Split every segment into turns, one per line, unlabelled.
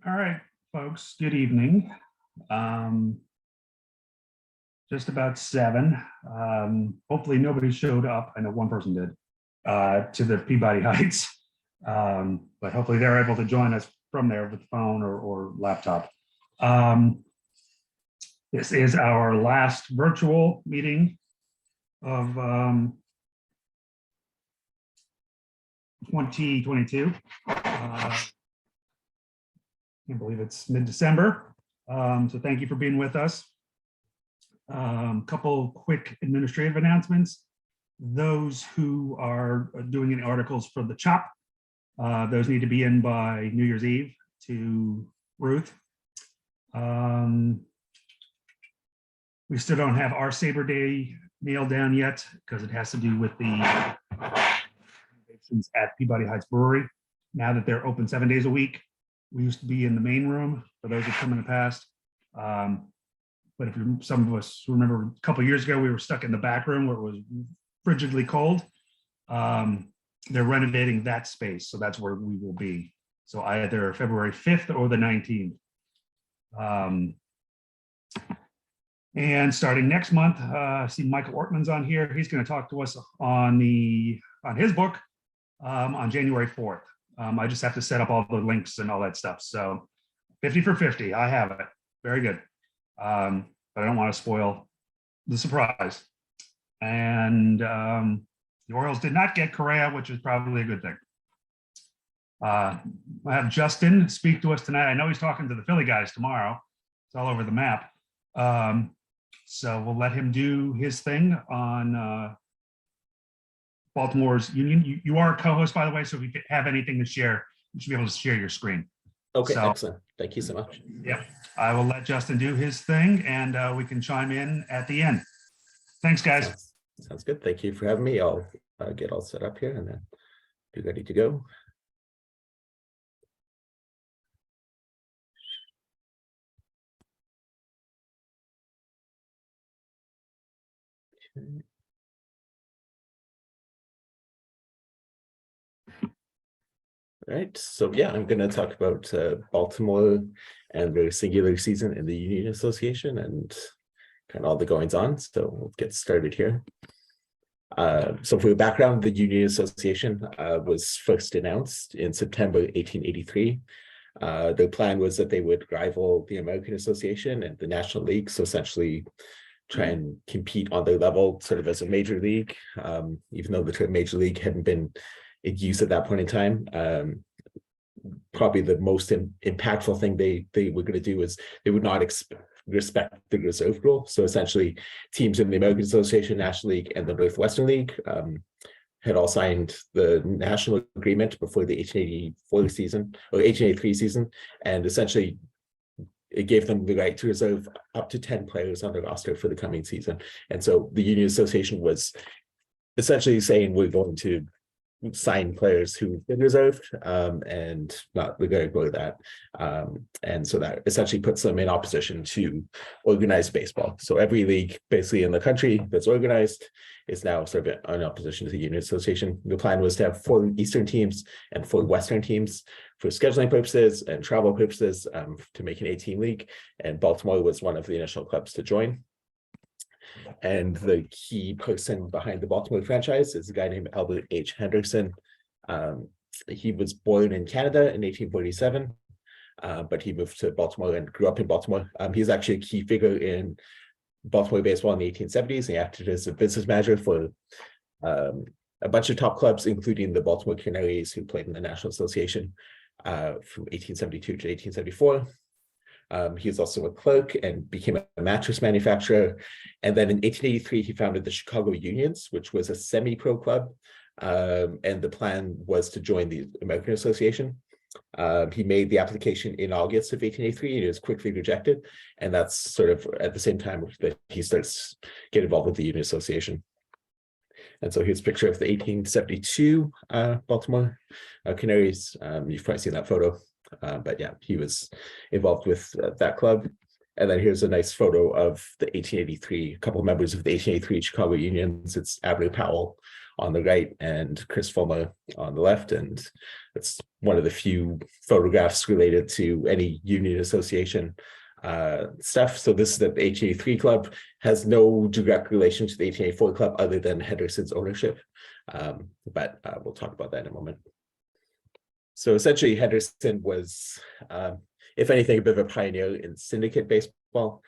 All right, folks, good evening. Just about 7. Hopefully nobody showed up. I know one person did, to the Peabody Heights. But hopefully they're able to join us from there with phone or laptop. This is our last virtual meeting of 2022. Can't believe it's mid-December. So thank you for being with us. Couple quick administrative announcements. Those who are doing any articles for the CHOP, those need to be in by New Year's Eve to Ruth. We still don't have our SABR Day nailed down yet because it has to do with the renovations at Peabody Heights Brewery. Now that they're open 7 days a week, we used to be in the main room for those who come in the past. But if some of us remember a couple of years ago, we were stuck in the back room where it was frigidly cold. They're renovating that space, so that's where we will be. So either February 5th or the 19th. And starting next month, I see Michael Ortman's on here. He's going to talk to us on his book on January 4th. I just have to set up all the links and all that stuff. So 50 for 50, I have it. Very good. But I don't want to spoil the surprise. And the Orioles did not get Correa, which is probably a good thing. I have Justin speak to us tonight. I know he's talking to the Philly guys tomorrow. It's all over the map. So we'll let him do his thing on Baltimore's Union. You are a co-host, by the way, so if you have anything to share, you should be able to share your screen.
Okay, so, excellent. Thank you so much.
Yep. I will let Justin do his thing, and we can chime in at the end. Thanks, guys.
Sounds good. Thank you for having me. I'll get all set up here and then be ready to go. Okay. All right, so yeah, I'm going to talk about Baltimore and their singular season in the Union Association and kind of all the goings on. So we'll get started here. So for background, the Union Association was first announced in September 1883. The plan was that they would rival the American Association and the National League, so essentially try and compete on their level, sort of as a major league, even though the term major league hadn't been in use at that point in time. Probably the most impactful thing they were going to do is they would not respect the reserve rule. So essentially, teams in the American Association, National League, and the Northwestern League had all signed the national agreement before the 1884 season or 1883 season, and essentially it gave them the right to reserve up to 10 players on the roster for the coming season. And so the Union Association was essentially saying we're going to sign players who've been reserved and not we're going to go to that. And so that essentially puts them in opposition to organized baseball. So every league basically in the country that's organized is now sort of in opposition to the Union Association. The plan was to have 4 Eastern teams and 4 Western teams for scheduling purposes and travel purposes to make an 18 league. And Baltimore was one of the initial clubs to join. And the key person behind the Baltimore franchise is a guy named Albert H. Henderson. He was born in Canada in 1847, but he moved to Baltimore and grew up in Baltimore. He's actually a key figure in Baltimore baseball in the 1870s. He acted as a business manager for a bunch of top clubs, including the Baltimore Canaries, who played in the National Association from 1872 to 1874. He was also a clerk and became a mattress manufacturer. And then in 1883, he founded the Chicago Unions, which was a semi-pro club. And the plan was to join the American Association. He made the application in August of 1883 and it was quickly rejected. And that's sort of at the same time that he starts getting involved with the Union Association. And so here's a picture of the 1872 Baltimore Canaries. You've probably seen that photo. But yeah, he was involved with that club. And then here's a nice photo of the 1883, a couple of members of the 1883 Chicago Unions. It's Abner Powell on the right and Chris Fulmer on the left. And it's one of the few photographs related to any union association stuff. So this is the 1883 club, has no direct relation to the 1884 club other than Henderson's ownership. But we'll talk about that in a moment. So essentially Henderson was, if anything, a bit of a pioneer in syndicate baseball,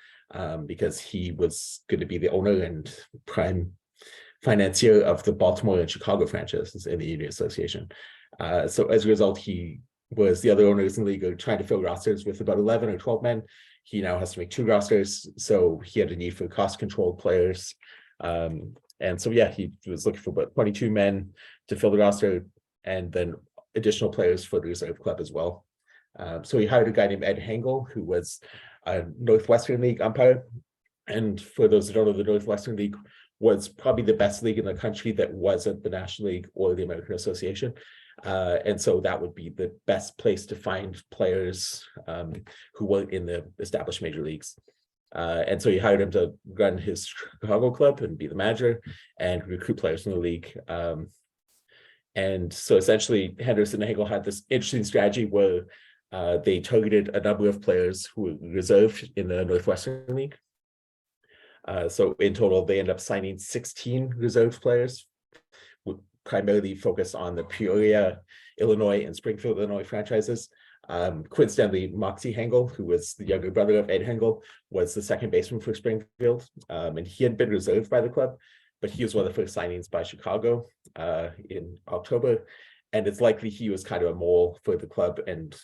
because he was going to be the owner and prime financier of the Baltimore and Chicago franchises in the Union Association. So as a result, he was the other owners in the league are trying to fill rosters with about 11 or 12 men. He now has to make 2 rosters, so he had a need for cost-controlled players. And so, yeah, he was looking for about 22 men to fill the roster, and then additional players for the reserve club as well. So he hired a guy named Ed Hengel, who was a Northwestern League umpire. And for those that don't know, the Northwestern League was probably the best league in the country that wasn't the National League or the American Association. And so that would be the best place to find players who weren't in the established major leagues. And so he hired him to run his Chicago club and be the manager and recruit players from the league. And so essentially Henderson and Hengel had this interesting strategy where they targeted a number of players who were reserved in the Northwestern League. So in total, they end up signing 16 reserve players, primarily focused on the Peoria, Illinois, and Springfield, Illinois franchises. Coincidentally, Moxie Hengel, who was the younger brother of Ed Hengel, was the second baseman for Springfield, and he had been reserved by the club, but he was one of the first signings by Chicago in October, and it's likely he was kind of a mole for the club and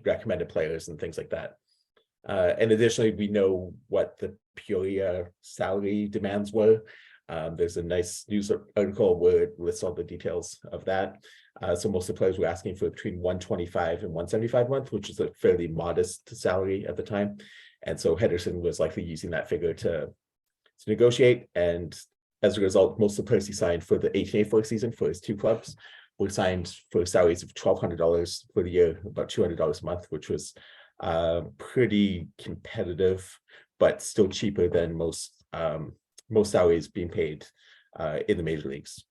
recommended players and things like that. And additionally, we know what the Peoria salary demands were. There's a nice news article where it lists all the details of that. So most of the players were asking for between $125 and $175 a month, which is a fairly modest salary at the time. And so Henderson was likely using that figure to negotiate. And as a result, most of the players he signed for the 1884 season for his 2 clubs were signed for salaries of $1,200 for the year, about $200 a month, which was pretty competitive, but still cheaper than most salaries being paid in the major leagues.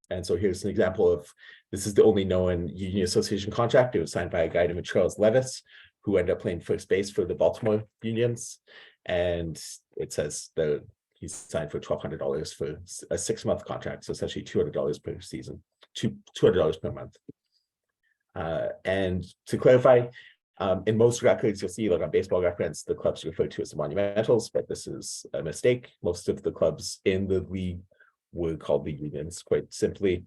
And so here's an example of, this is the only known Union Association contract. It was signed by a guy named Charles Levis, who ended up playing first base for the Baltimore Unions. And it says that he's signed for $1,200 for a 6-month contract, so essentially $200 per season, $200 per month. And to clarify, in most records, you'll see, like on Baseball Reference, the clubs referred to as the Monumentals, but this is a mistake. Most of the clubs in the league were called the Unions, quite simply.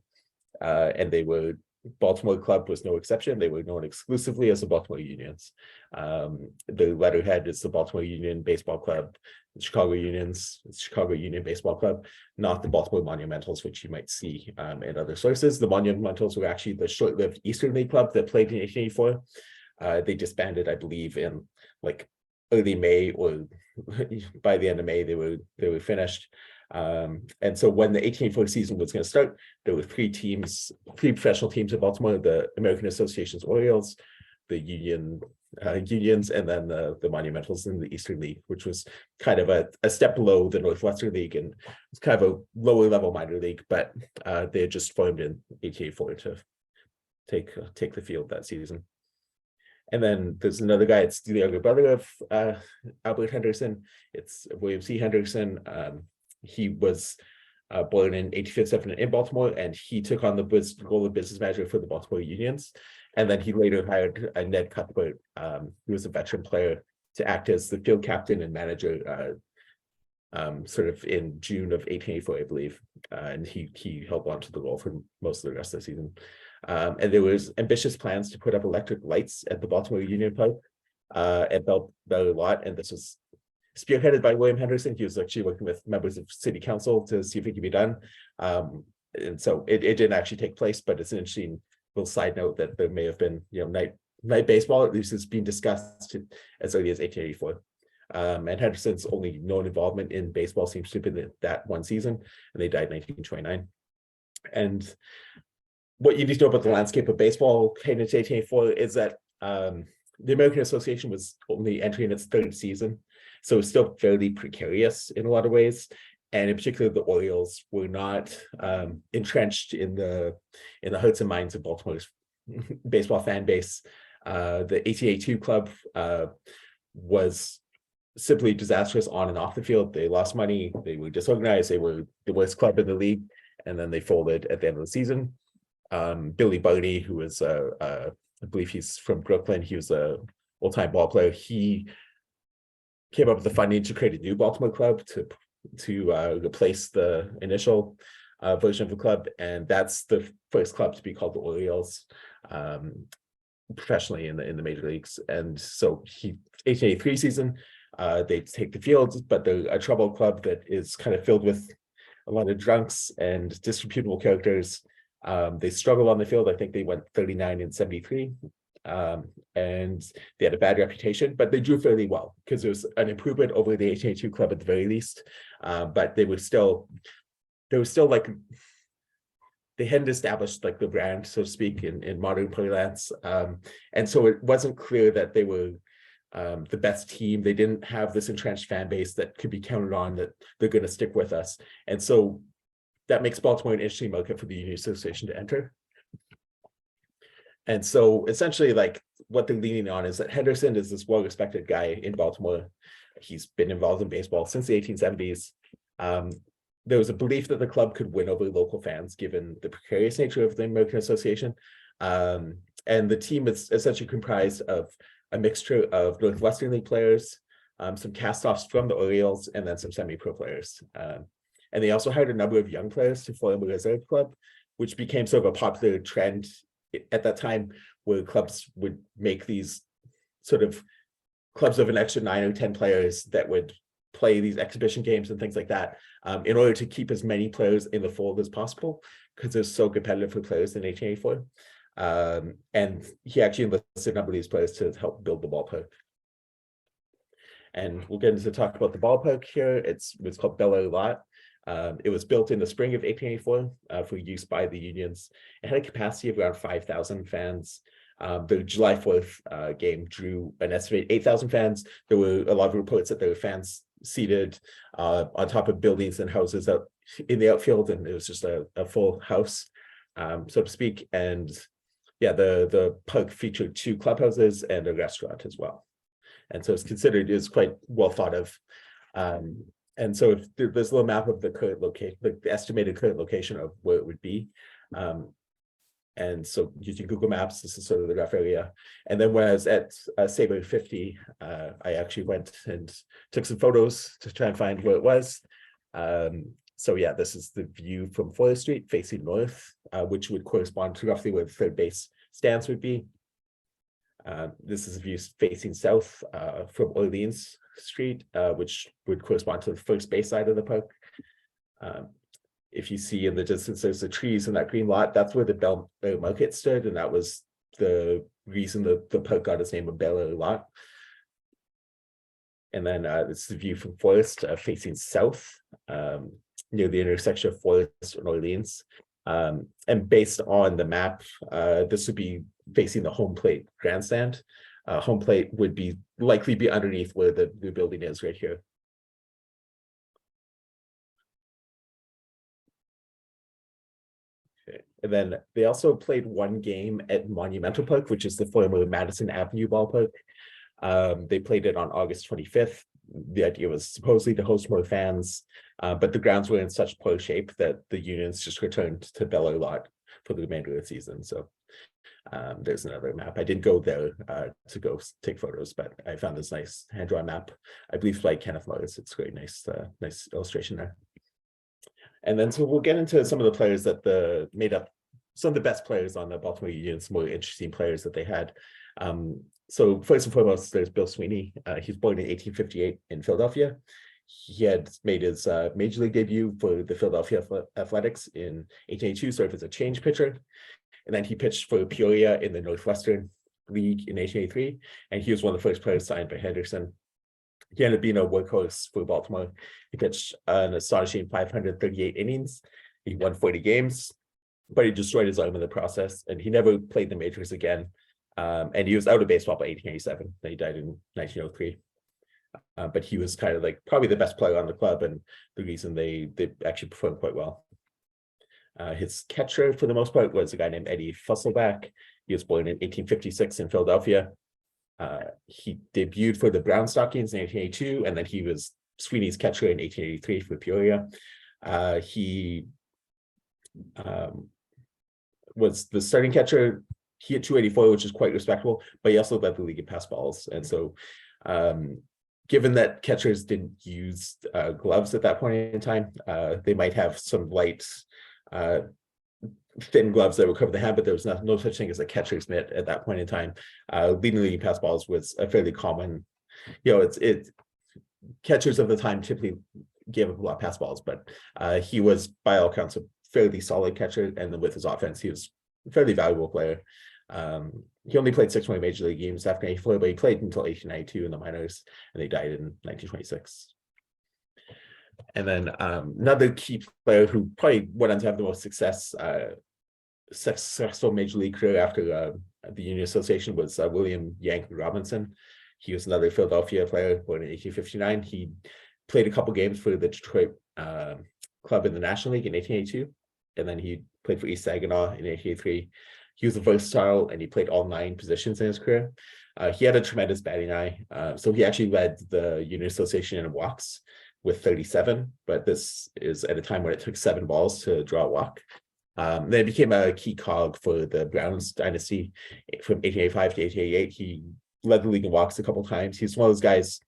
And they were, Baltimore club was no exception. They were known exclusively as the Baltimore Unions. The letterhead is the Baltimore Union Baseball Club, the Chicago Unions, the Chicago Union Baseball Club, not the Baltimore Monumentals, which you might see in other sources. The Monumentals were actually the short-lived Eastern League club that played in 1884. They disbanded, I believe, in like early May, or by the end of May, they were finished. And so when the 1884 season was going to start, there were 3 professional teams in Baltimore: the American Association's Orioles, the Unions, and then the Monumentals in the Eastern League, which was kind of a step below the Northwestern League, and it's kind of a lower level minor league, but they had just formed in 1884 to take the field that season. And then there's another guy, it's the younger brother of Albert Henderson. It's William C. Henderson. He was born in 1857 in Baltimore, and he took on the role of business manager for the Baltimore Unions. And then he later hired Ned Cuthbert, who was a veteran player, to act as the field captain and manager sort of in June of 1884, I believe. And he held on to the role for most of the rest of the season. And there was ambitious plans to put up electric lights at the Baltimore Union Park at Bell Lot, and this was spearheaded by William Henderson. He was actually working with members of city council to see if it could be done. And so it didn't actually take place, but it's an interesting little side note that there may have been, night baseball, at least it's being discussed as early as 1884. And Henderson's only known involvement in baseball seems to have been that one season, and they died in 1929. And what you need to know about the landscape of baseball heading into 1884 is that the American Association was only entering its 3rd season, so it's still fairly precarious in a lot of ways. and in particular the Orioles were not entrenched in the hearts and minds of Baltimore's baseball fan base. The 1882 club was simply disastrous on and off the field. They lost money, they were disorganized, they were the worst club in the league, and then they folded at the end of the season. Billy Barney, who was I believe he's from Brooklyn, he was a old-time ball player. He came up with the funding to create a new Baltimore club to replace the initial version of the club, and that's the first club to be called the Orioles professionally in the major leagues. And so 1883 season, they take the field, but they're a troubled club that is kind of filled with a lot of drunks and disreputable characters. They struggled on the field. I think they went 39-73. And they had a bad reputation, but they drew fairly well because it was an improvement over the 1882 club at the very least. But they were still like, they hadn't established like the brand, so to speak, in modern parlance. And so it wasn't clear that they were the best team. They didn't have this entrenched fan base that could be counted on, that they're going to stick with us. And so that makes Baltimore an interesting market for the Union Association to enter. And so essentially, like, what they're leaning on is that Henderson is this well-respected guy in Baltimore. He's been involved in baseball since the 1870s. There was a belief that the club could win over local fans, given the precarious nature of the American Association. And the team is essentially comprised of a mixture of Northwestern League players, some cast-offs from the Orioles, and then some semi-pro players. And they also hired a number of young players to form a reserve club, which became sort of a popular trend at that time, where clubs would make these sort of clubs of an extra 9 or 10 players that would play these exhibition games and things like that, in order to keep as many players in the fold as possible, because they're so competitive for players in 1884. And he actually enlisted a number of these players to help build the ballpark. And we'll get into talk about the ballpark here. It's called Bel Air Lot. It was built in the spring of 1884 for use by the unions. It had a capacity of around 5,000 fans. The July 4th game drew an estimated 8,000 fans. There were a lot of reports that there were fans seated on top of buildings and houses out in the outfield, and it was just a full house, so to speak. And yeah, the park featured 2 clubhouses and a restaurant as well. And so it's considered is quite well thought of. And so if there's a little map of the current location, the estimated current location of where it would be. And so using Google Maps, this is sort of the rough area. And then when I was at SABR 50, I actually went and took some photos to try and find where it was. So yeah, this is the view from Forest Street facing north, which would correspond to roughly where the third base stands would be. This is a view facing south from Orleans Street, which would correspond to the first base side of the park. If you see in the distance, there's the trees in that green lot. That's where the Bel Air Market stood, and that was the reason the park got its name of Bel Air Lot. And then this is the view from Forest facing south, near the intersection of Forest and Orleans. And based on the map, this would be facing the home plate grandstand. Home plate would likely be underneath where the new building is right here. Okay. And then they also played one game at Monumental Park, which is the former Madison Avenue ballpark. They played it on August 25th. The idea was supposedly to host more fans, but the grounds were in such poor shape that the unions just returned to Bel Air Lot for the remainder of the season. So there's another map. I did go there to go take photos, but I found this nice hand-drawn map. I believe like Kenneth Mars. It's very nice, nice illustration there. And then so we'll get into some of the players that made up some of the best players on the Baltimore Union, some more interesting players that they had. So first and foremost, there's Bill Sweeney. He was born in 1858 in Philadelphia. He had made his major league debut for the Philadelphia Athletics in 1882, served as a change pitcher. And then he pitched for Peoria in the Northwestern League in 1883. And he was one of the first players signed by Henderson. He ended up being a workhorse for Baltimore. He pitched an astonishing 538 innings. He won 40 games, but he destroyed his arm in the process, and he never played the majors again. And he was out of baseball by 1887. Then he died in 1903. But he was kind of like probably the best player on the club, and the reason they actually performed quite well. His catcher, for the most part, was a guy named Eddie Fusselback. He was born in 1856 in Philadelphia. He debuted for the Brown Stockings in 1882, and then he was Sweeney's catcher in 1883 for Peoria. He was the starting catcher. He hit 284, which is quite respectable, but he also led the league in pass balls. And so, given that catchers didn't use gloves at that point in time, they might have some light, thin gloves that would cover the hand, but there was no such thing as a catcher's mitt at that point in time. Leading the league in pass balls was a fairly common, it's catchers of the time typically gave up a lot of pass balls, but he was by all accounts a fairly solid catcher, and then with his offense, he was a fairly valuable player. He only played 6 more major league games after 1984, but he played until 1892 in the minors, and he died in 1926. And then another key player who probably went on to have the most successful major league career after the Union Association was William Yank Robinson. He was another Philadelphia player born in 1859. He played a couple games for the Detroit club in the National League in 1882, and then he played for East Saginaw in 1883. He was a versatile, and he played all 9 positions in his career. He had a tremendous batting eye, so he actually led the Union Association in walks with 37, but this is at a time when it took 7 balls to draw a walk. Then it became a key cog for the Browns dynasty from 1885 to 1888. He led the league in walks a couple times. He's one of those guys,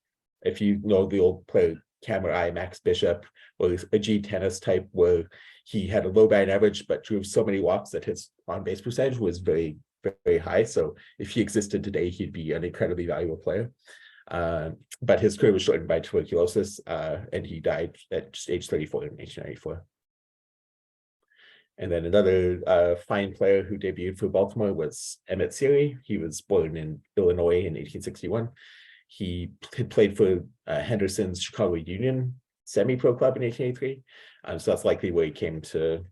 if you know the old player Camera Eye, Max Bishop, or a G tennis type, where he had a low batting average but drew so many walks that his on-base percentage was very, very high. So if he existed today, he'd be an incredibly valuable player. But his career was shortened by tuberculosis, and he died at just age 34 in 1894. And then another fine player who debuted for Baltimore was Emmett Sealy. He was born in Illinois in 1861. He had played for Henderson's Chicago Union semi-pro club in 1883. So that's likely where he came to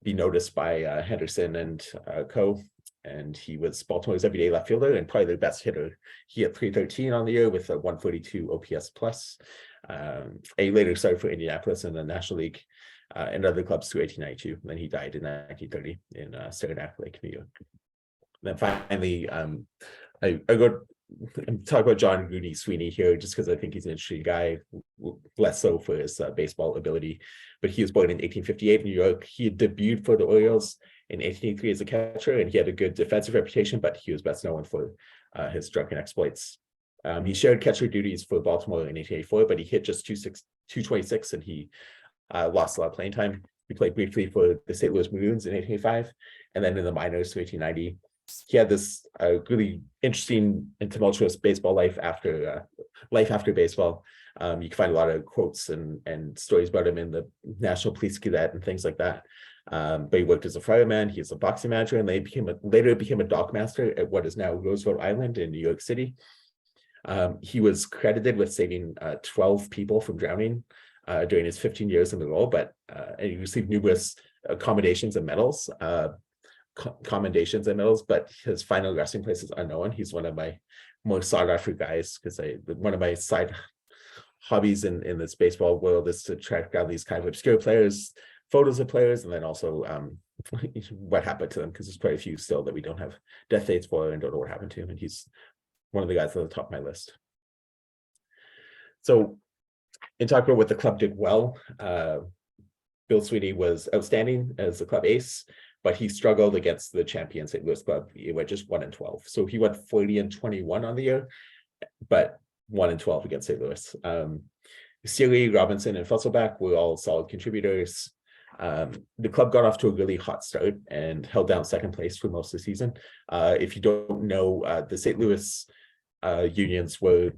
be noticed by Henderson and co. And he was Baltimore's everyday left fielder and probably their best hitter. He had .313 on the year with a 142 OPS plus. He later started for Indianapolis in the National League and other clubs through 1892. And then he died in 1930 in Saranac Lake, New York. And then finally, I'm talking about John Rooney Sweeney here just because I think he's an interesting guy, less so for his baseball ability. But he was born in 1858 in New York. He had debuted for the Orioles in 1883 as a catcher, and he had a good defensive reputation, but he was best known for his drunken exploits. He shared catcher duties for Baltimore in 1884, but he hit just 226, and he lost a lot of playing time. He played briefly for the St. Louis Maroons in 1885, and then in the minors to 1890. He had this really interesting and tumultuous baseball life after baseball. You can find a lot of quotes and stories about him in the National Police Cadet and things like that. But he worked as a fireman. He was a boxing manager, and later became a dock master at what is now Roosevelt Island in New York City. He was credited with saving 12 people from drowning during his 15 years in the role, and he received numerous commendations and medals. But his final resting place is unknown. He's one of my more sought after guys because one of my side hobbies in this baseball world is to track down these kind of obscure players, photos of players, and then also what happened to them, because there's quite a few still that we don't have death dates for and don't know what happened to him, and he's one of the guys on the top of my list. So in talking about what the club did well, Bill Sweeney was outstanding as the club ace, but he struggled against the champion St. Louis club. He went just 1-12. So he went 40-21 on the year, but 1-12 against St. Louis. Sealy, Robinson, and Fusselback were all solid contributors. The club got off to a really hot start and held down second place for most of the season. If you don't know, the St. Louis Unions were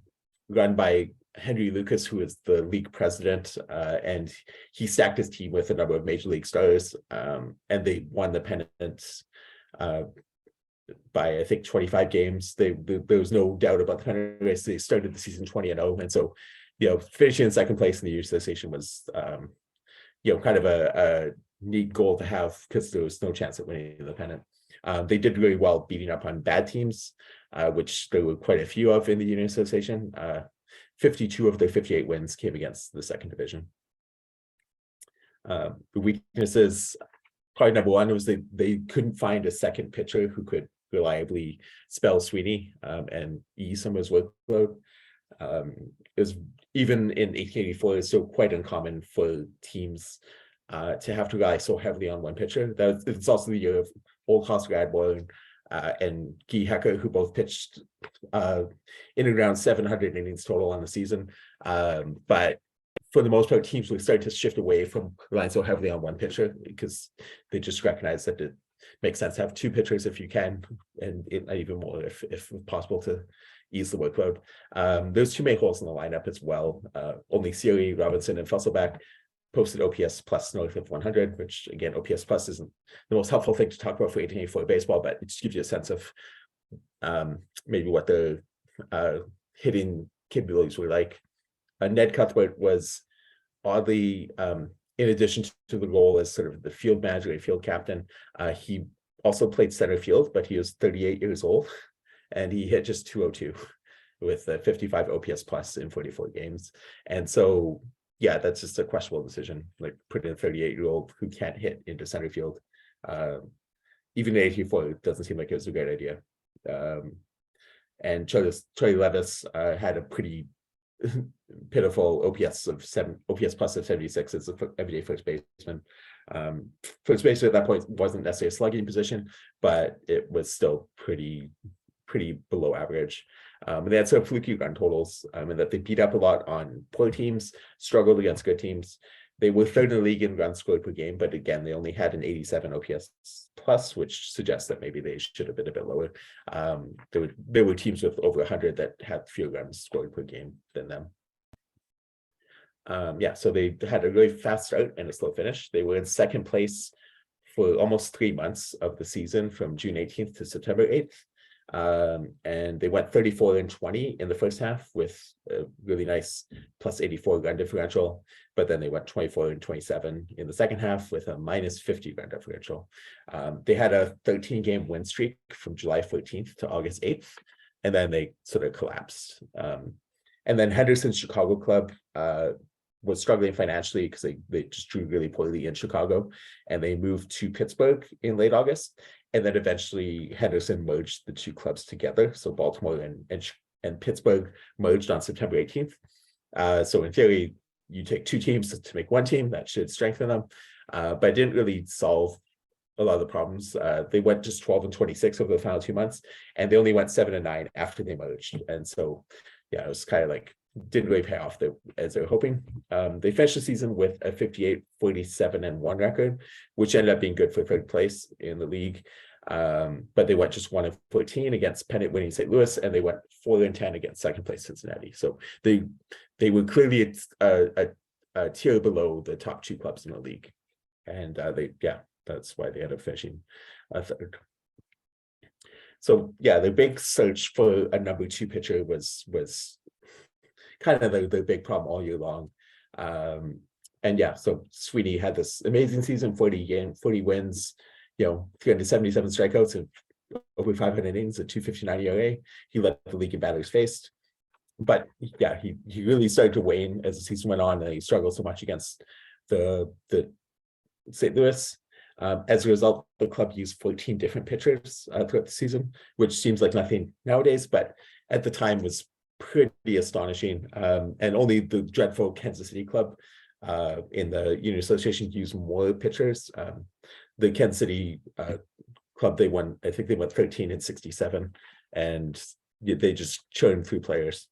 run by Henry Lucas, who is the league president, and he stacked his team with a number of major league stars, and they won the pennant by I think 25 games. There was no doubt about the pennant race. They started the season 20-0, and so finishing in second place in the Union Association was kind of a neat goal to have because there was no chance at winning the pennant. They did really well beating up on bad teams. which there were quite a few of in the Union Association. 52 of their 58 wins came against the second division. The weaknesses, probably number one, was they couldn't find a second pitcher who could reliably spell Sweeney and ease some of his workload. It was, even in 1884, it's still quite uncommon for teams to have to rely so heavily on one pitcher. It's also the year of Old House Radborn and Guy Hecker, who both pitched in and around 700 innings total on the season. But for the most part, teams will start to shift away from relying so heavily on one pitcher because they just recognize that it makes sense to have two pitchers if you can, and even more if possible to ease the workload. There's two main holes in the lineup as well. Only Sealy, Robinson, and Fusselback posted OPS plus north of 100, which again, OPS plus isn't the most helpful thing to talk about for 1884 baseball, but it just gives you a sense of maybe what the hitting capabilities were like. Ned Cuthbert was oddly, in addition to the role as sort of the field manager and field captain, he also played center field, but he was 38 years old and he hit just 202 with 55 OPS plus in 44 games. And so, yeah, that's just a questionable decision, like putting a 38-year-old who can't hit into center field. Even in 84, it doesn't seem like it was a great idea. And Charlie Levis had a pretty pitiful OPS plus of 76 as an everyday first baseman. First baseman at that point wasn't necessarily a slugging position, but it was still pretty below average. And they had some fluky run totals, and that they beat up a lot on poor teams, struggled against good teams. They were third in the league in runs scored per game, but again, they only had an 87 OPS plus, which suggests that maybe they should have been a bit lower. There were teams with over 100 that had fewer runs scored per game than them. So they had a really fast start and a slow finish. They were in second place for almost 3 months of the season, from June 18th to September 8th. And they went 34-20 in the first half with a really nice plus 84 run differential, but then they went 24-27 in the second half with a minus 50 run differential. They had a 13-game win streak from July 14th to August 8th, and then they sort of collapsed. And then Henderson's Chicago club was struggling financially because they just drew really poorly in Chicago, and they moved to Pittsburgh in late August. And then eventually Henderson merged the two clubs together. So Baltimore and Pittsburgh merged on September 18th. So in theory, you take two teams to make one team. That should strengthen them. But it didn't really solve a lot of the problems. They went just 12-26 over the final 2 months, and they only went 7-9 after they merged. And so, yeah, it was kind of like, didn't really pay off as they were hoping. They finished the season with a 58-47-1 record, which ended up being good for third place in the league. But they went just 1-14 against pennant winning St. Louis, and they went 4-10 against second place Cincinnati. So they were clearly a tier below the top two clubs in the league, and that's why they ended up finishing third. So yeah, the big search for a number two pitcher was kind of the big problem all year long. And yeah, so Sweeney had this amazing season, 40 wins, 377 strikeouts and over 500 innings, a 2.59 ERA. He led the league in batters faced. But yeah, he really started to wane as the season went on, and he struggled so much against the St. Louis. As a result, the club used 14 different pitchers throughout the season, which seems like nothing nowadays, but at the time was pretty astonishing. And only the dreadful Kansas City club in the Union Association used more pitchers. The Kansas City club, I think they went 13-67, and they just churned through players.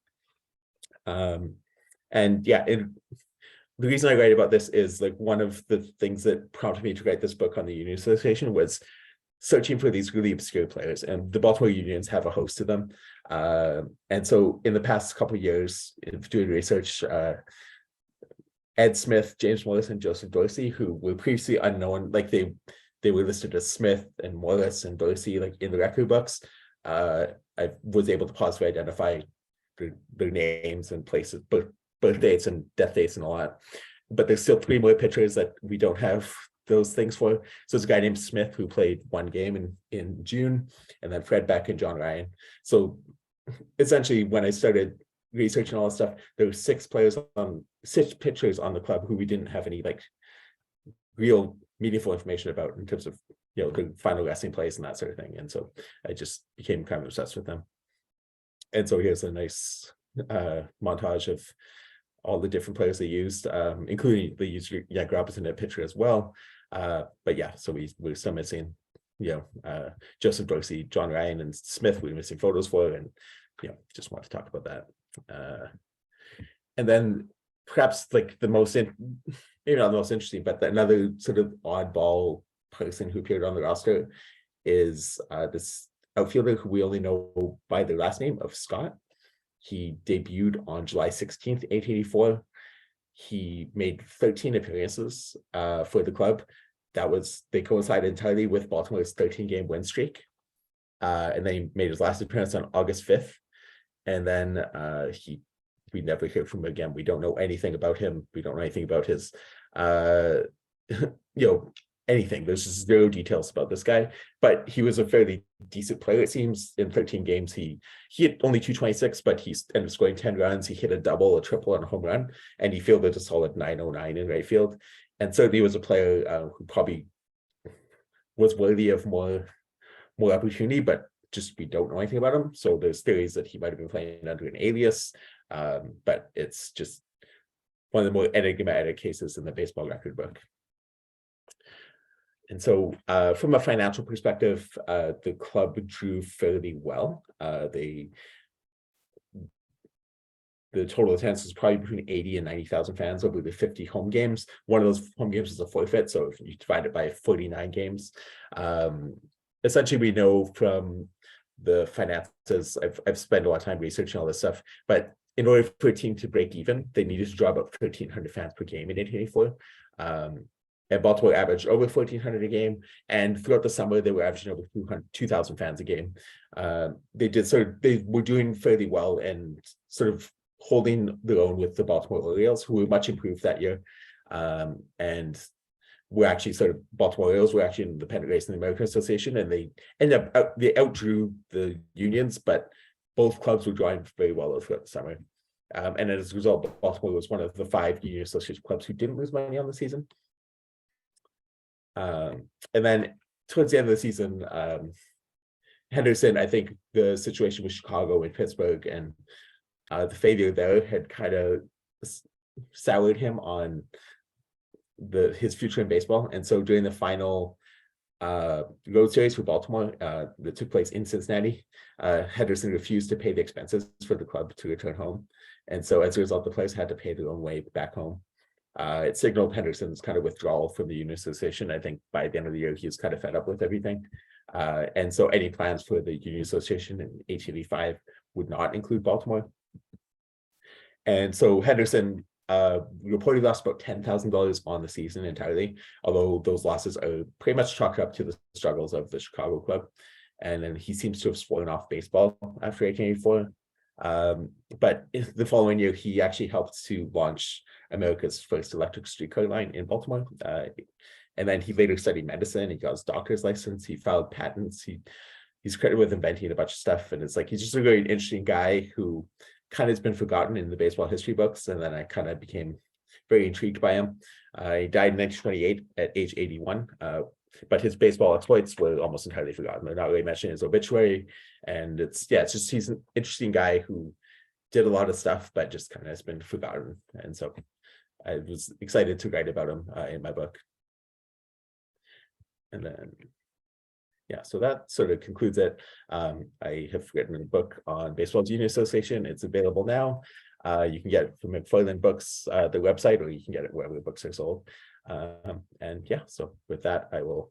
And yeah, the reason I write about this is, like, one of the things that prompted me to write this book on the Union Association was searching for these really obscure players, and the Baltimore Unions have a host of them. And so in the past couple of years of doing research, Ed Smith, James Morris, and Joseph Dorsey, who were previously unknown, like they were listed as Smith and Morris and Dorsey, like in the record books. I was able to possibly identify their names and places, birth dates and death dates and all that. But there's still 3 more pitchers that we don't have those things for. So there's a guy named Smith who played one game in June, and then Fred Beck and John Ryan. So essentially, when I started researching all this stuff, there were six pitchers on the club who we didn't have any like real meaningful information about in terms of the final resting place and that sort of thing. And so I just became kind of obsessed with them. And so here's a nice montage of all the different players they used, including they used Yank Robinson at pitcher as well. But yeah, so we're still missing, Joseph Dorsey, John Ryan, and Smith. We're missing photos for, and just want to talk about that. And then perhaps like maybe not the most interesting, but another sort of oddball person who appeared on the roster is this outfielder who we only know by the last name of Scott. He debuted on July 16th, 1884. He made 13 appearances for the club. They coincided entirely with Baltimore's 13-game win streak. And then he made his last appearance on August 5th. And then we never heard from him again. We don't know anything about him. We don't know anything about his, anything. There's just zero details about this guy, but he was a fairly decent player. It seems in 13 games, he hit only 226, but he ended up scoring 10 runs. He hit a double, a triple, and a home run, and he fielded a solid 909 in right field. And certainly was a player who probably was worthy of more opportunity, but just we don't know anything about him. So there's theories that he might have been playing under an alias, but it's just one of the more enigmatic cases in the baseball record book. And so from a financial perspective, the club drew fairly well. The total attendance is probably between 80 and 90,000 fans over the 50 home games. One of those home games is a forfeit, so if you divide it by 49 games, essentially we know from the finances, I've spent a lot of time researching all this stuff, but in order for a team to break even, they needed to draw about 1,300 fans per game in 1884. And Baltimore averaged over 1,400 a game, and throughout the summer they were averaging over 2,000 fans a game. They were doing fairly well and sort of holding their own with the Baltimore Orioles, who were much improved that year, and were actually Baltimore Orioles were actually in the pennant race in the American Association, and they outdrew the Unions, but both clubs were drawing very well throughout the summer. And as a result, Baltimore was one of the 5 Union Association clubs who didn't lose money on the season. And then towards the end of the season, Henderson, I think the situation with Chicago and Pittsburgh and the failure there had kind of soured him on his future in baseball. And so during the final road series for Baltimore that took place in Cincinnati, Henderson refused to pay the expenses for the club to return home. And so as a result, the players had to pay their own way back home. It signaled Henderson's kind of withdrawal from the Union Association. I think by the end of the year, he was kind of fed up with everything. And so any plans for the Union Association in 1885 would not include Baltimore. And so Henderson reportedly lost about $10,000 on the season entirely, although those losses are pretty much chalked up to the struggles of the Chicago club. And then he seems to have sworn off baseball after 1884. But the following year, he actually helped to launch America's first electric streetcar line in Baltimore. And then he later studied medicine. He got his doctor's license. He filed patents. He's credited with inventing a bunch of stuff. And it's like, he's just a very interesting guy who kind of has been forgotten in the baseball history books. And then I kind of became very intrigued by him. He died in 1928 at age 81. But his baseball exploits were almost entirely forgotten. They're not really mentioned in his obituary. And it's just, he's an interesting guy who did a lot of stuff, but just kind of has been forgotten. And so I was excited to write about him in my book. And then, so that sort of concludes it. I have written a book on Baseball's Union Association. It's available now. You can get it from McFarland Books, the website, or you can get it wherever the books are sold. So with that, I will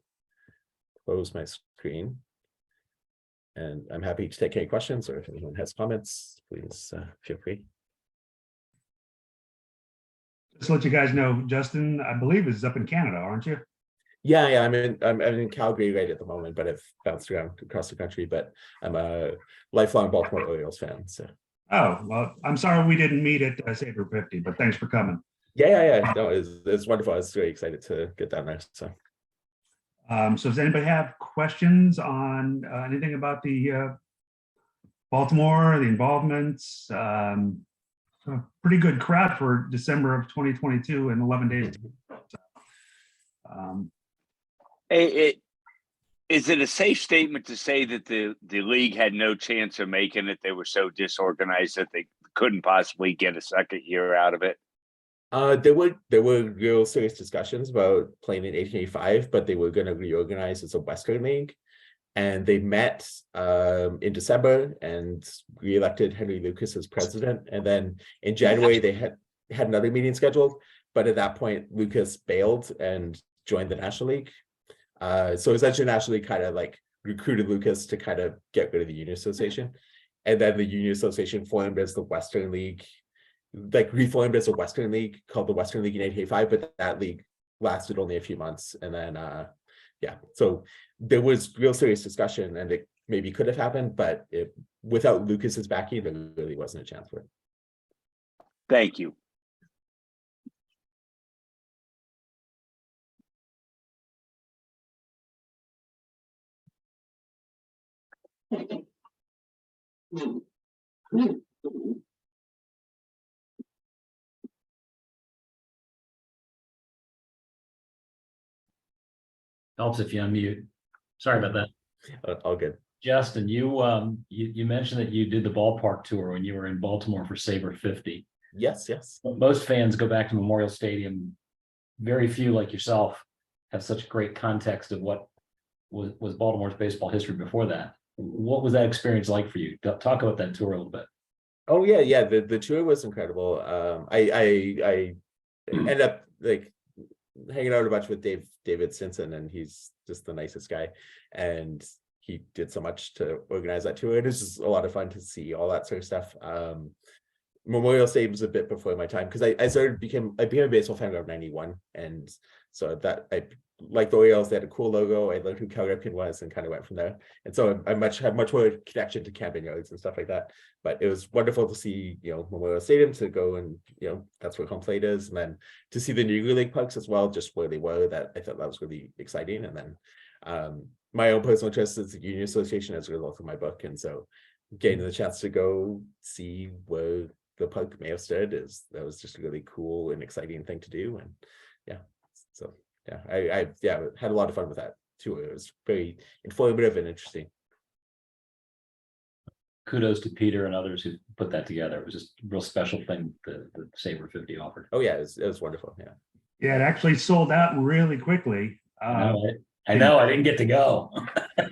close my screen. And I'm happy to take any questions, or if anyone has comments, please feel free.
Just to let you guys know, Justin, I believe is up in Canada, aren't you?
Yeah, I'm in Calgary right at the moment, but I've bounced around across the country. But I'm a lifelong Baltimore Orioles fan. So.
Oh, well, I'm sorry we didn't meet at SABR 50, but thanks for coming.
Yeah. No, it's wonderful. I was very excited to get down there. So.
So does anybody have questions on anything about the Baltimore, the involvements? A pretty good crowd for December of 2022 and 11 days.
Is it a safe statement to say that the league had no chance of making it? They were so disorganized that they couldn't possibly get a second year out of it?
There were real serious discussions about playing in 1885, but they were going to reorganize as a Western League, and they met in December and re-elected Henry Lucas as president. And then in January they had another meeting scheduled, but at that point Lucas bailed and joined the National League. So essentially, the National League kind of like recruited Lucas to kind of get rid of the Union Association, and then the Union Association formed as the Western League. Like reformed as a Western League called the Western League in 1885, but that league lasted only a few months. And then, so there was real serious discussion, and it maybe could have happened, but without Lucas's backing, there really wasn't a chance for it.
Thank you.
Helps if you unmute. Sorry about that.
All good.
Justin, you mentioned that you did the ballpark tour when you were in Baltimore for SABR 50.
Yes.
Most fans go back to Memorial Stadium. Very few like yourself have such great context of what was Baltimore's baseball history before that. What was that experience like for you? Talk about that tour a little bit.
Oh yeah. The tour was incredible. I ended up like hanging out a bunch with David Stinson, and he's just the nicest guy, and he did so much to organize that tour. It was just a lot of fun to see all that sort of stuff. Memorial Stadium was a bit before my time, because I became a baseball fan around 91, and so that I like the Orioles. They had a cool logo. I learned who Cal Ripken was and kind of went from there. And so I had much more connection to Camden Yards and stuff like that. But it was wonderful to see, Memorial Stadium, to go and, that's where home plate is. And then to see the New League parks as well, just where they were, that I thought that was really exciting. And then my own personal interest is the Union Association as a result of my book. And so getting the chance to go see where the park may have stood that was just a really cool and exciting thing to do. And I had a lot of fun with that too. It was very informative and interesting.
Kudos to Peter and others who put that together. It was just a real special thing that the SABR 50 offered.
Oh yeah, it was wonderful.
Yeah, it actually sold out really quickly.
I know. I didn't get to go.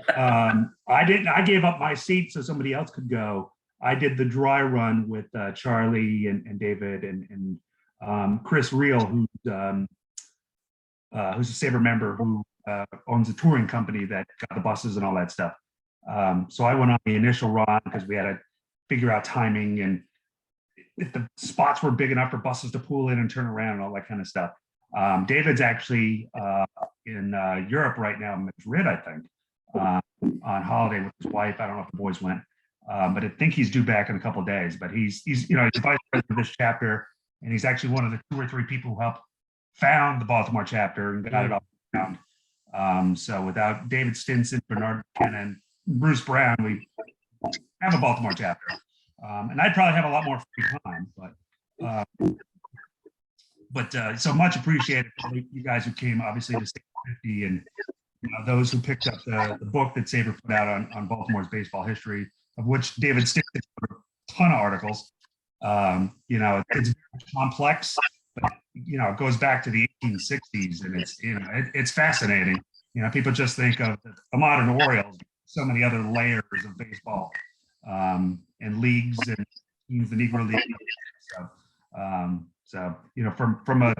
I didn't. I gave up my seat so somebody else could go. I did the dry run with Charlie and David and Chris Reel, who's a SABR member who owns a touring company that got the buses and all that stuff. So I went on the initial run because we had to figure out timing and if the spots were big enough for buses to pull in and turn around and all that kind of stuff. David's actually in Europe right now, Madrid, I think, on holiday with his wife. I don't know if the boys went, but I think he's due back in a couple of days. But he's he's the vice president of this chapter, and he's actually one of the 2 or 3 people who helped found the Baltimore chapter and got it off the ground. So without David Stinson, Bernard McKenna, and Bruce Brown, we have a Baltimore chapter. And I'd probably have a lot more free time, but so much appreciated for you guys who came, obviously, to SABR 50, and those who picked up the book that SABR put out on Baltimore's baseball history, of which David Stinson wrote a ton of articles. It's complex, but it goes back to the 1860s, and it's fascinating. People just think of the modern Orioles, so many other layers of baseball and leagues and teams, the Negro League. So from a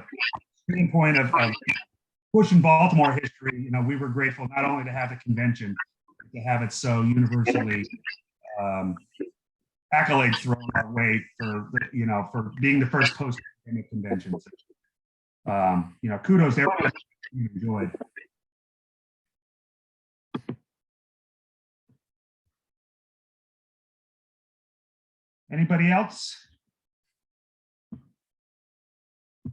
standpoint of pushing Baltimore history, we were grateful not only to have the convention, but to have it so universally accolades thrown our way for being the first post-pandemic convention. So, kudos to everybody who enjoyed. Anybody else?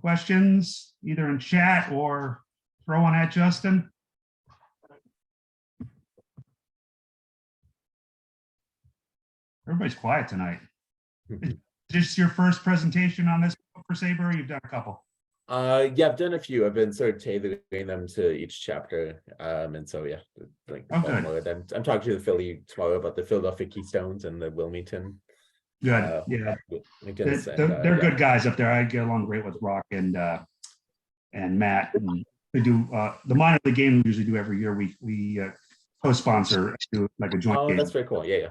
Questions, either in chat or throw one at Justin? Everybody's quiet tonight. Is this your first presentation on this book for SABR? Or you've done a couple.
Yeah, I've done a few. I've been sort of tailoring them to each chapter. And so yeah, like
Oh, good.
Baltimore. Then I'm talking to the Philly tomorrow about the Philadelphia Keystones and the Wilmington.
Good. Yeah.
Lincolns, and,
They're
yeah.
good guys up there. I get along great with Rock and Matt. And we do the minor league game we usually do every year. We co-sponsor, do like a joint
Oh,
game.
that's very cool. Yeah.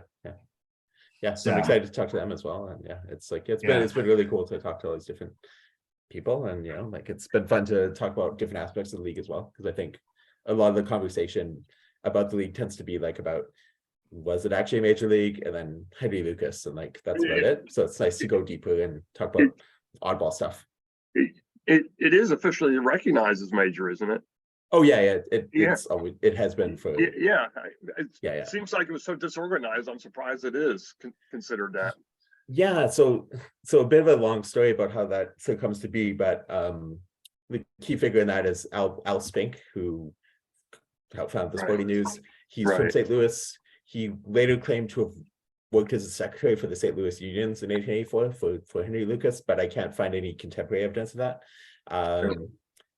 So I'm excited to talk to them as well. And yeah, it's been really cool to talk to all these different people, and like it's been fun to talk about different aspects of the league as well, because I think a lot of the conversation about the league tends to be like about, was it actually a major league, and then Henry Lucas, and like that's about it. So it's nice to go deeper and talk about oddball stuff.
It is officially recognized as major, isn't it?
Oh yeah. It's always, it has been for
It seems like it was so disorganized. I'm surprised it is considered that.
Yeah, so a bit of a long story about how that so comes to be, but the key figure in that is Al Spink, who helped found the Sporting News. He's from St. Louis. He later claimed to have worked as a secretary for the St. Louis Unions in 1884 for Henry Lucas, but I can't find any contemporary evidence of that.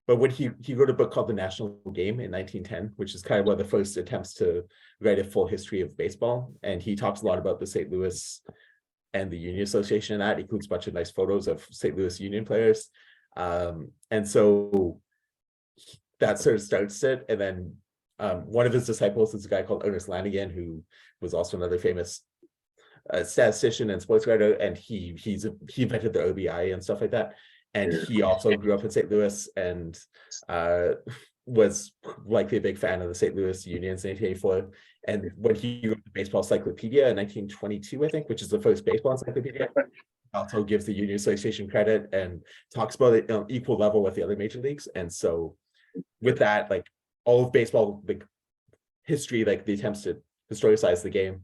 But when he wrote a book called The National Game in 1910, which is kind of one of the first attempts to write a full history of baseball. And he talks a lot about the St. Louis and the Union Association, and that includes a bunch of nice photos of St. Louis Union players. And so that sort of starts it. And then one of his disciples is a guy called Ernest Lanigan, who was also another famous statistician and sports writer. And he invented the OBI and stuff like that. And he also grew up in St. Louis and was likely a big fan of the St. Louis Unions in 1884. And when he wrote the Baseball Encyclopedia in 1922, I think, which is the first baseball encyclopedia, also gives the Union Association credit and talks about it on equal level with the other major leagues. And so with that, like all of baseball, like history, like the attempts to historicize the game,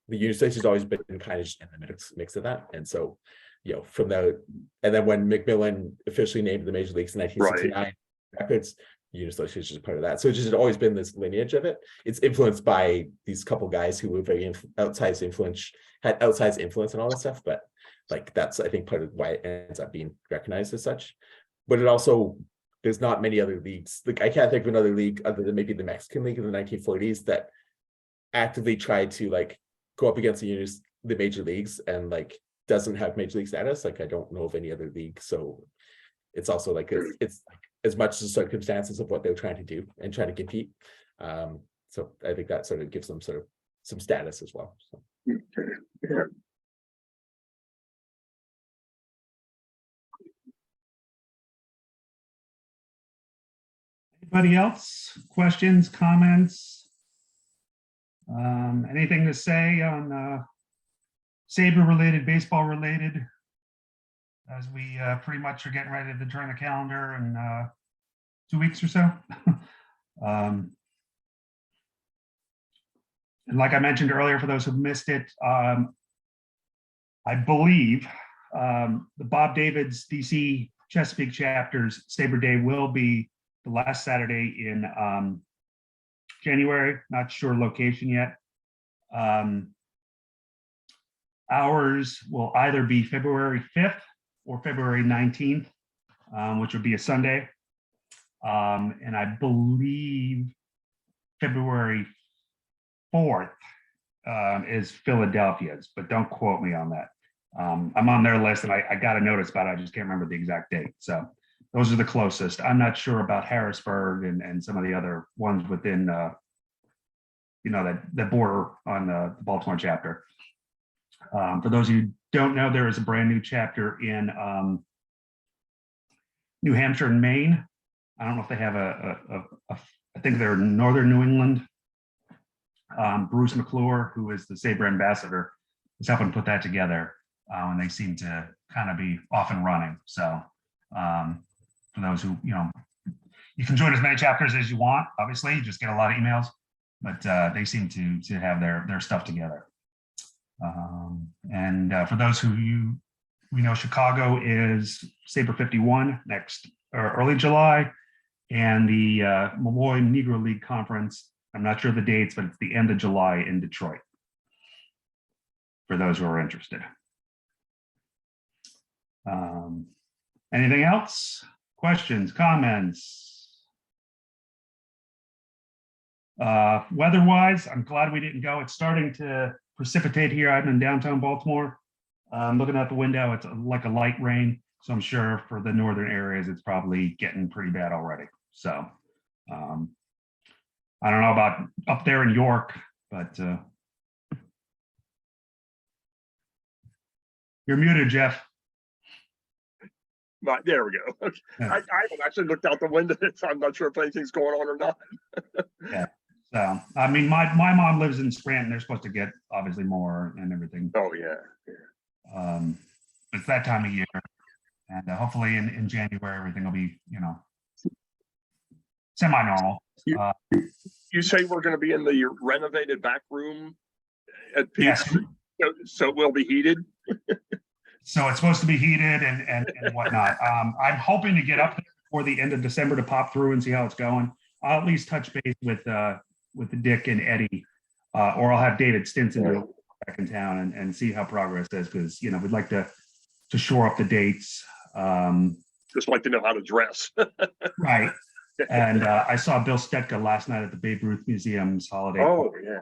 the Union Association has always been kind of in the mix of that. And so from there, and then when McMillan officially named the major leagues in 1969, records, the Union Association is part of that. So it's just always been this lineage of it. It's influenced by these couple guys who were very outsized influence on all this stuff. But like that's, I think, part of why it ends up being recognized as such. But it also, there's not many other leagues. Like I can't think of another league other than maybe the Mexican League in the 1940s that actively tried to like go up against the major leagues and like doesn't have major league status. Like I don't know of any other league. So it's also like it's like as much the circumstances of what they're trying to do and trying to compete. So I think that sort of gives them sort of some status as well. So.
Anybody else? Questions, comments? Anything to say on SABR related, baseball related, as we pretty much are getting ready to turn the calendar in 2 weeks or so. And like I mentioned earlier, for those who missed it, I believe the Bob David's DC Chesapeake chapters SABR Day will be the last Saturday in January. Not sure location yet. Ours will either be February 5th or February 19th, which would be a Sunday. And I believe February 4th is Philadelphia's, but don't quote me on that. I'm on their list and I got a notice about it. I just can't remember the exact date. So those are the closest. I'm not sure about Harrisburg and some of the other ones within, that border on the Baltimore chapter. For those of you who don't know, there is a brand new chapter in New Hampshire and Maine. I don't know if they have I think they're in northern New England. Bruce McClure, who is the SABR ambassador, is helping put that together, and they seem to kind of be off and running. So for those who, you can join as many chapters as you want. Obviously, you just get a lot of emails, but they seem to have their stuff together. And for those we know Chicago is SABR 51 early July, and the Memorial Negro League Conference, I'm not sure of the dates, but it's the end of July in Detroit. for those who are interested. Anything else? Questions, comments? Weather-wise, I'm glad we didn't go. It's starting to precipitate here. I'm in downtown Baltimore. Looking out the window, it's like a light rain. So I'm sure for the northern areas, it's probably getting pretty bad already. So I don't know about up there in York, but you're muted, Jeff.
Right, there we go. Okay.
Yeah.
I haven't actually looked out the window, so I'm not sure if anything's going on or not.
Yeah. So, I mean, my mom lives in Scranton. They're supposed to get obviously more and everything.
Oh, yeah.
It's that time of year. And hopefully in January, everything will be, semi-normal.
You say we're going to be in the renovated back room at peak,
Yes.
so it will be heated?
So it's supposed to be heated and whatnot. I'm hoping to get up there before the end of December to pop through and see how it's going. I'll at least touch base with Dick and Eddie, or I'll have David Stinson back in town and see how progress is, because we'd like to shore up the dates.
Just like to know how to dress.
Right. And I saw Bill Stetka last night at the Babe Ruth Museum's holiday.
Oh, yeah.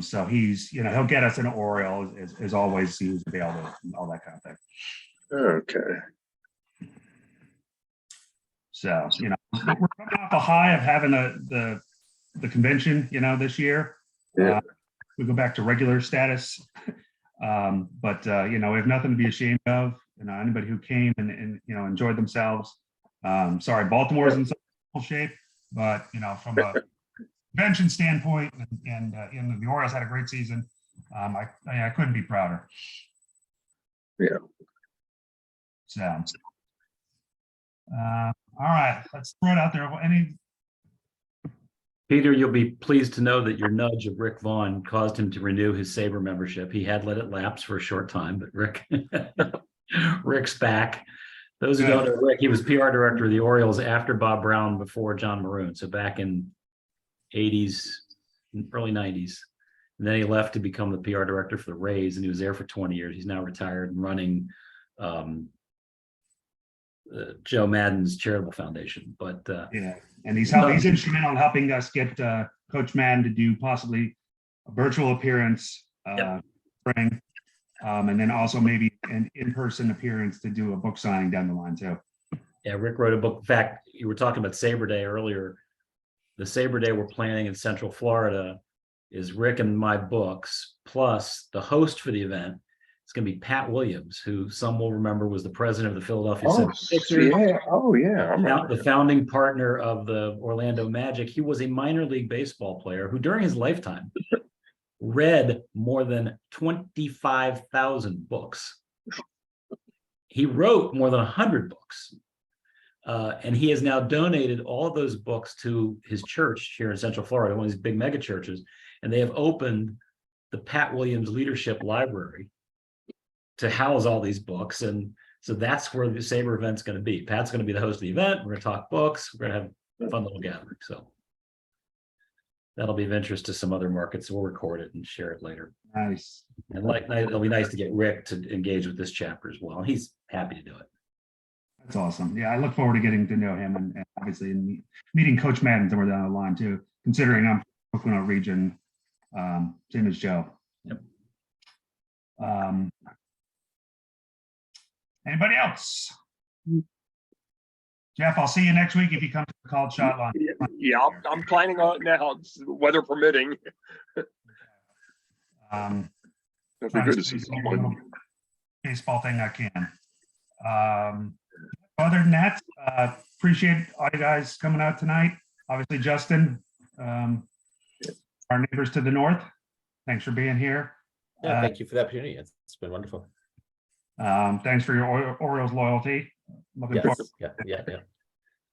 So he's, he'll get us an Oriole as always. He was available and all that kind of thing.
Okay.
So, we're coming off a high of having the convention, this year.
Yeah.
We go back to regular status. But we have nothing to be ashamed of. Anybody who came and enjoyed themselves. Sorry, Baltimore's in some shape, but from a convention standpoint, and the Orioles had a great season. I couldn't be prouder.
Yeah.
So, all right, let's throw it out there.
Peter, you'll be pleased to know that your nudge of Rick Vaughn caused him to renew his SABR membership. He had let it lapse for a short time, but Rick's back. Those who don't know Rick, he was PR director of the Orioles after Bob Brown, before John Maroon. So back in 80s, early 90s. And then he left to become the PR director for the Rays, and he was there for 20 years. He's now retired and running Joe Madden's charitable foundation. But
and he's instrumental in helping us get Coach Madden to do possibly a virtual appearance spring, and then also maybe an in-person appearance to do a book signing down the line too.
Yeah, Rick wrote a book. In fact, you were talking about SABR Day earlier. The SABR Day we're planning in Central Florida is Rick and my books, plus the host for the event. It's going to be Pat Williams, who some will remember was the president of the Philadelphia 76ers.
Yeah. Oh, yeah. I remember.
The founding partner of the Orlando Magic. He was a minor league baseball player who, during his lifetime, read more than 25,000 books. He wrote more than 100 books. And he has now donated all of those books to his church here in Central Florida, one of these big mega churches. And they have opened the Pat Williams Leadership Library to house all these books. And so that's where the SABR event's going to be. Pat's going to be the host of the event. We're going to talk books. We're going to have a fun little gathering. So that'll be of interest to some other markets. We'll record it and share it later.
Nice.
And it'll be nice to get Rick to engage with this chapter as well. He's happy to do it.
That's awesome. Yeah, I look forward to getting to know him and obviously meeting Coach Madden somewhere down the line too, considering I'm from Pocono region, same as Joe.
Yep.
Anybody else? Jeff, I'll see you next week if you come to the Called Shot line.
Yeah, I'm planning on it now, weather permitting. It'd be good to see someone.
Baseball thing I can. Other than that, appreciate all you guys coming out tonight. Obviously, Justin, our neighbors to the north, thanks for being here.
Yeah, thank you for the opportunity. It's been wonderful.
Thanks for your Orioles loyalty. Looking forward.
Yeah.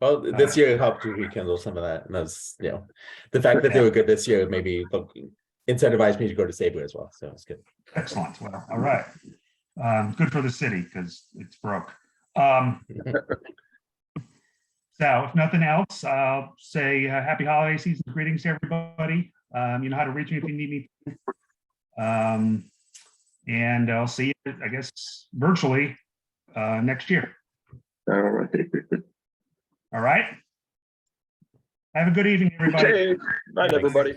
Well, this year helped to rekindle some of that. And that's, the fact that they were good this year maybe incentivized me to go to SABR as well. So it's good.
Excellent. Well, all right. Good for the city because it's broke. So if nothing else, I'll say happy holiday season greetings to everybody. You know how to reach me if you need me. And I'll see you, I guess, virtually next year.
All right.
All right. Have a good evening, everybody.
Okay. Night,
Thanks.
everybody.